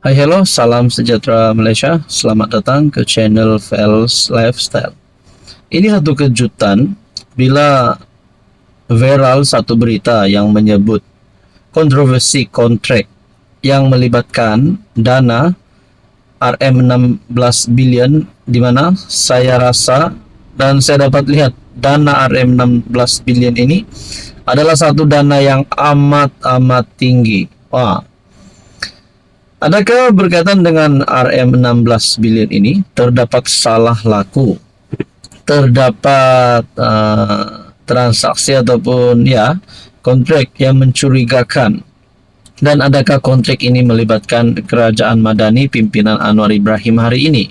Hai hello, salam sejahtera Malaysia. Selamat datang ke channel Fels Lifestyle. Ini satu kejutan bila viral satu berita yang menyebut kontroversi kontrak yang melibatkan dana RM16 bilion, di mana saya rasa dan saya dapat lihat dana RM16 bilion ini adalah satu dana yang amat tinggi. Adakah berkaitan dengan RM16 bilion ini terdapat salah laku, terdapat transaksi ataupun kontrak yang mencurigakan, dan adakah kontrak ini melibatkan kerajaan Madani pimpinan Anwar Ibrahim hari ini?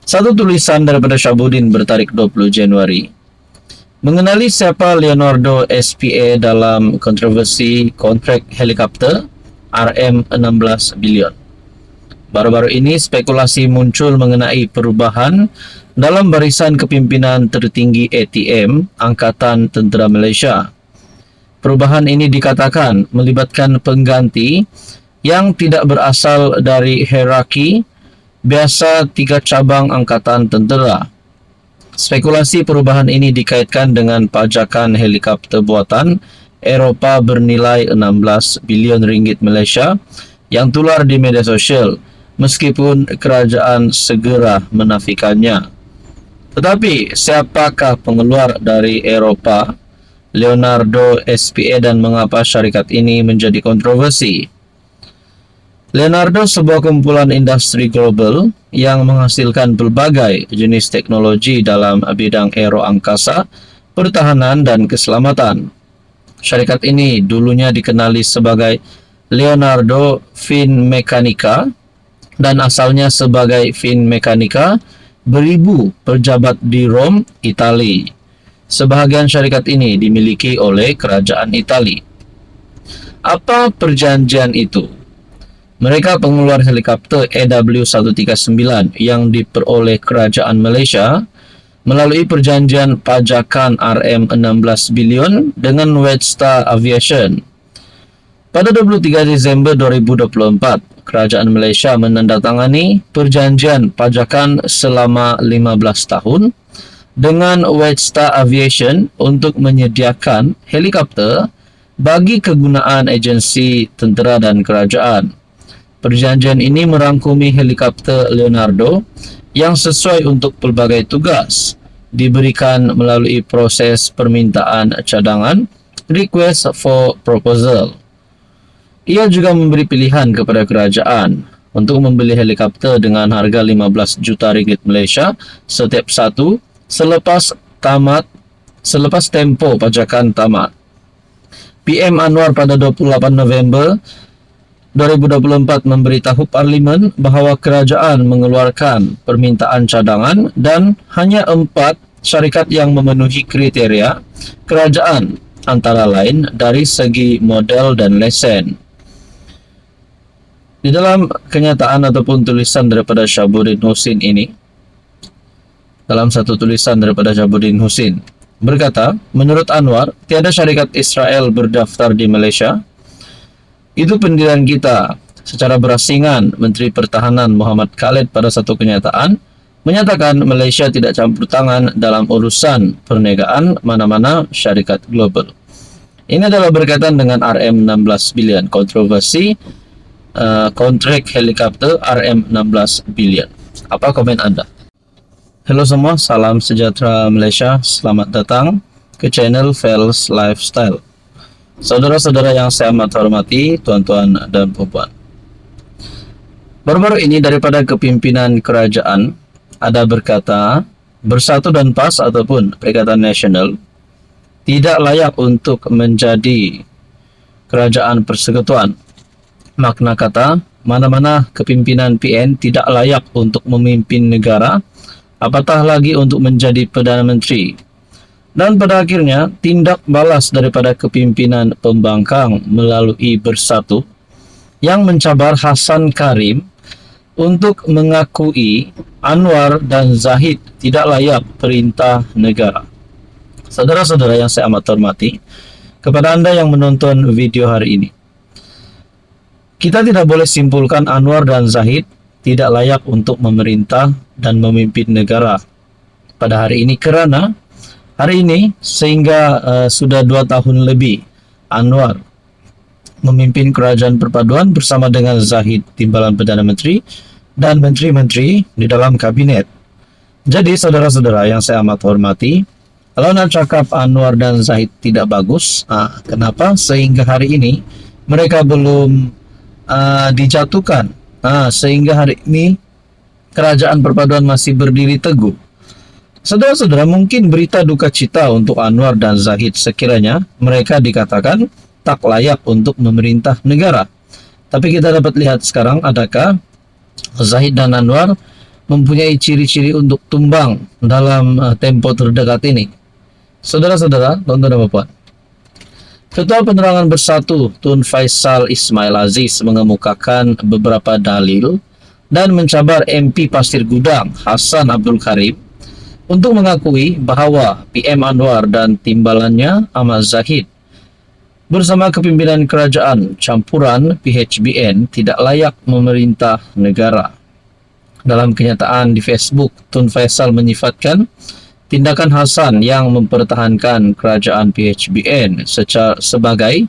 Satu tulisan daripada Syabuddin bertarik 20 Januari mengenali siapa Leonardo SPA dalam kontroversi kontrak helikopter RM16 bilion. Baru-baru ini spekulasi muncul mengenai perubahan dalam barisan kepimpinan tertinggi ATM Angkatan Tentera Malaysia. Perubahan ini dikatakan melibatkan pengganti yang tidak berasal dari hierarki biasa 3 cabang Angkatan Tentera. Spekulasi perubahan ini dikaitkan dengan pajakan helikopter buatan Eropah bernilai 16 bilion ringgit Malaysia yang tular di media sosial, meskipun kerajaan segera menafikannya. Tetapi siapakah pengeluar dari Eropah, Leonardo SPA, dan mengapa syarikat ini menjadi kontroversi? Leonardo sebuah kumpulan industri global yang menghasilkan berbagai jenis teknologi dalam bidang aero angkasa, pertahanan, dan keselamatan. Syarikat ini dulunya dikenali sebagai Leonardo Finmeccanica dan asalnya sebagai Finmeccanica beribu pejabat di Rome, Itali. Sebahagian syarikat ini dimiliki oleh kerajaan Itali. Apa perjanjian itu? Mereka pengeluar helikopter AW139 yang diperoleh kerajaan Malaysia melalui perjanjian pajakan RM16 bilion dengan Wedstar Aviation. Pada 23 Desember 2024, kerajaan Malaysia menandatangani perjanjian pajakan selama 15 tahun dengan Wedstar Aviation untuk menyediakan helikopter bagi kegunaan agensi tentera dan kerajaan. Perjanjian ini merangkumi helikopter Leonardo yang sesuai untuk pelbagai tugas, diberikan melalui proses permintaan cadangan, request for proposal. Ia juga memberi pilihan kepada kerajaan untuk membeli helikopter dengan harga 15 juta ringgit Malaysia setiap satu selepas tempoh pajakan tamat. PM Anwar pada 28 November 2024 memberitahu Parlimen bahawa kerajaan mengeluarkan permintaan cadangan dan hanya 4 syarikat yang memenuhi kriteria kerajaan, antara lain dari segi model dan lesen. Di dalam kenyataan ataupun tulisan daripada Syabuddin Husin ini, dalam satu tulisan daripada Syabuddin Husin berkata, menurut Anwar, tiada syarikat Israel berdaftar di Malaysia. Itu pendirian kita. Secara berasingan, Menteri Pertahanan Muhammad Khalid pada satu kenyataan menyatakan Malaysia tidak campur tangan dalam urusan perniagaan mana-mana syarikat global. Ini adalah berkaitan dengan RM16 bilion, kontroversi kontrak helikopter RM16 bilion. Apa komen Anda? Halo semua, salam sejahtera Malaysia. Selamat datang ke channel Fels Lifestyle. Saudara-saudara yang saya amat hormati, tuan-tuan dan puan-puan. Baru-baru ini daripada kepimpinan kerajaan ada berkata, Bersatu dan PAS ataupun Perikatan Nasional tidak layak untuk menjadi kerajaan persekutuan. Makna kata, mana-mana kepimpinan PN tidak layak untuk memimpin negara, apatah lagi untuk menjadi Perdana Menteri. Dan pada akhirnya, tindak balas daripada kepimpinan pembangkang melalui Bersatu yang mencabar Hassan Karim untuk mengakui Anwar dan Zahid tidak layak perintah negara. Saudara-saudara yang saya amat hormati, kepada Anda yang menonton video hari ini, Kita tidak boleh simpulkan Anwar dan Zahid tidak layak untuk memerintah dan memimpin negara pada hari ini, karena hari ini sehingga sudah 2 tahun lebih Anwar memimpin kerajaan perpaduan bersama dengan Zahid timbalan Perdana Menteri dan menteri-menteri di dalam kabinet. Jadi saudara-saudara yang saya amat hormati, kalau nak cakap Anwar dan Zahid tidak bagus, kenapa sehingga hari ini mereka belum dijatuhkan, sehingga hari ini kerajaan perpaduan masih berdiri teguh. Saudara-saudara, mungkin berita duka cita untuk Anwar dan Zahid sekiranya mereka dikatakan tak layak untuk memerintah negara. Tapi kita dapat lihat sekarang, adakah Zahid dan Anwar mempunyai ciri-ciri untuk tumbang dalam tempo terdekat ini? Saudara-saudara, tuan-tuan dan puan, Ketua Penerangan Bersatu Tun Faisal Ismail Aziz mengemukakan beberapa dalil dan mencabar MP Pasir Gudang Hasan Abdul Karim untuk mengakui bahwa PM Anwar dan timbalannya Ahmad Zahid bersama kepimpinan kerajaan campuran PHBN tidak layak memerintah negara. Dalam kenyataan di Facebook, Tun Faisal menyifatkan tindakan Hasan yang mempertahankan kerajaan PHBN sebagai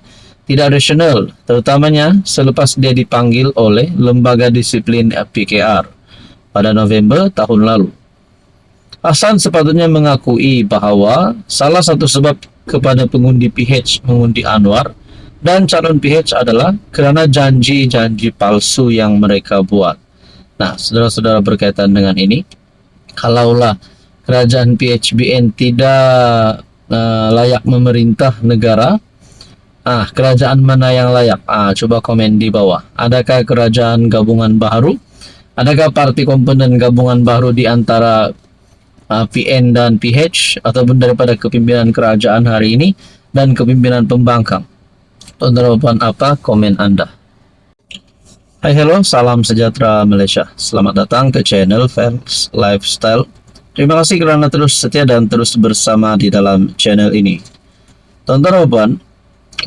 tidak rasional, terutamanya selepas dia dipanggil oleh Lembaga Disiplin PKR pada November tahun lalu. Hasan sepatutnya mengakui bahawa salah satu sebab kepada pengundi PH mengundi Anwar dan calon PH adalah kerana janji-janji palsu yang mereka buat. Nah, saudara-saudara, berkaitan dengan ini, kalaulah kerajaan PHBN tidak layak memerintah negara, kerajaan mana yang layak? Coba komen di bawah. Adakah kerajaan gabungan baru? Adakah parti komponen gabungan baru di antara PN dan PH, ataupun daripada kepimpinan kerajaan hari ini dan kepimpinan pembangkang? Tuan-tuan, apa komen Anda? Hai, hello, salam sejahtera Malaysia. Selamat datang ke channel Fans Lifestyle. Terima kasih kerana terus setia dan terus bersama di dalam channel ini. Tuan-tuan,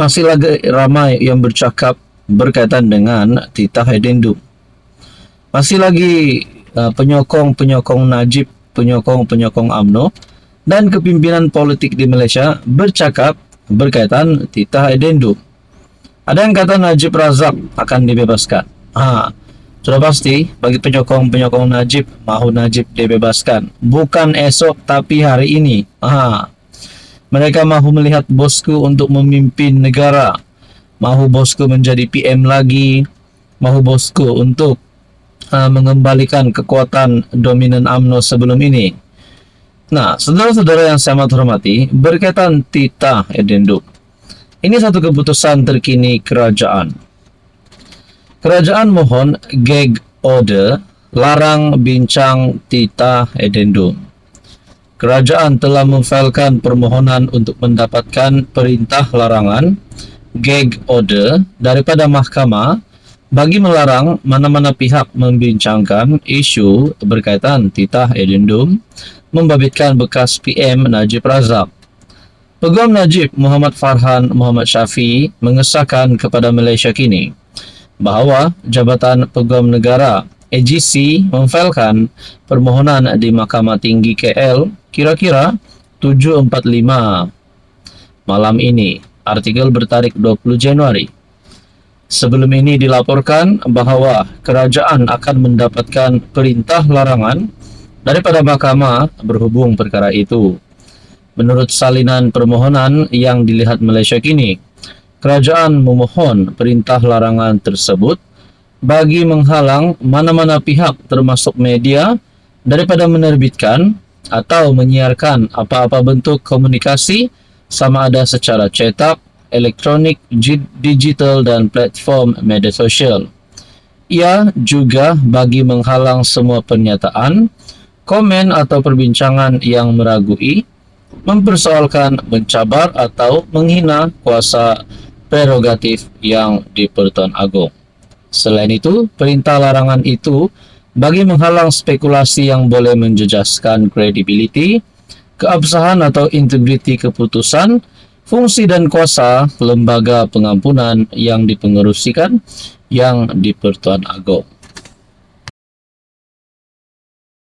masih lagi ramai yang bercakap berkaitan dengan titah addendum. Masih lagi penyokong-penyokong Najib, penyokong-penyokong UMNO dan kepimpinan politik di Malaysia bercakap berkaitan titah addendum. Ada yang kata Najib Razak akan dibebaskan. Sudah pasti bagi penyokong-penyokong Najib, mahu Najib dibebaskan. Bukan esok tapi hari ini. Mereka mahu melihat bosku untuk memimpin negara. Mahu bosku menjadi PM lagi. Mahu bosku untuk mengembalikan kekuatan dominan UMNO sebelum ini. Nah, saudara-saudara yang saya amat hormati, berkaitan titah addendum, ini satu keputusan terkini kerajaan. Kerajaan mohon gag order larang bincang titah addendum. Kerajaan telah memfailkan permohonan untuk mendapatkan perintah larangan gag order daripada mahkamah bagi melarang mana-mana pihak membincangkan isu berkaitan titah addendum membabitkan bekas PM Najib Razak. Peguam Najib Muhammad Farhan Muhammad Syafiee mengesahkan kepada Malaysia Kini bahawa Jabatan Peguam Negara AGC memfailkan permohonan di Mahkamah Tinggi KL kira-kira 7.45 malam ini. Artikel bertarikh 20 Januari. Sebelum ini dilaporkan bahawa kerajaan akan mendapatkan perintah larangan daripada mahkamah berhubung perkara itu. Menurut salinan permohonan yang dilihat Malaysia Kini, kerajaan memohon perintah larangan tersebut bagi menghalang mana-mana pihak termasuk media daripada menerbitkan atau menyiarkan apa-apa bentuk komunikasi sama ada secara cetak, elektronik, digital dan platform media sosial. Ia juga bagi menghalang semua pernyataan, komen atau perbincangan yang meragui, mempersoalkan, mencabar atau menghina kuasa prerogatif yang di-Pertuan Agong. Selain itu, perintah larangan itu bagi menghalang spekulasi yang boleh menjejaskan kredibiliti, keabsahan atau integriti keputusan, Fungsi dan kuasa lembaga pengampunan yang dipengerusikan yang di Pertuan Agong.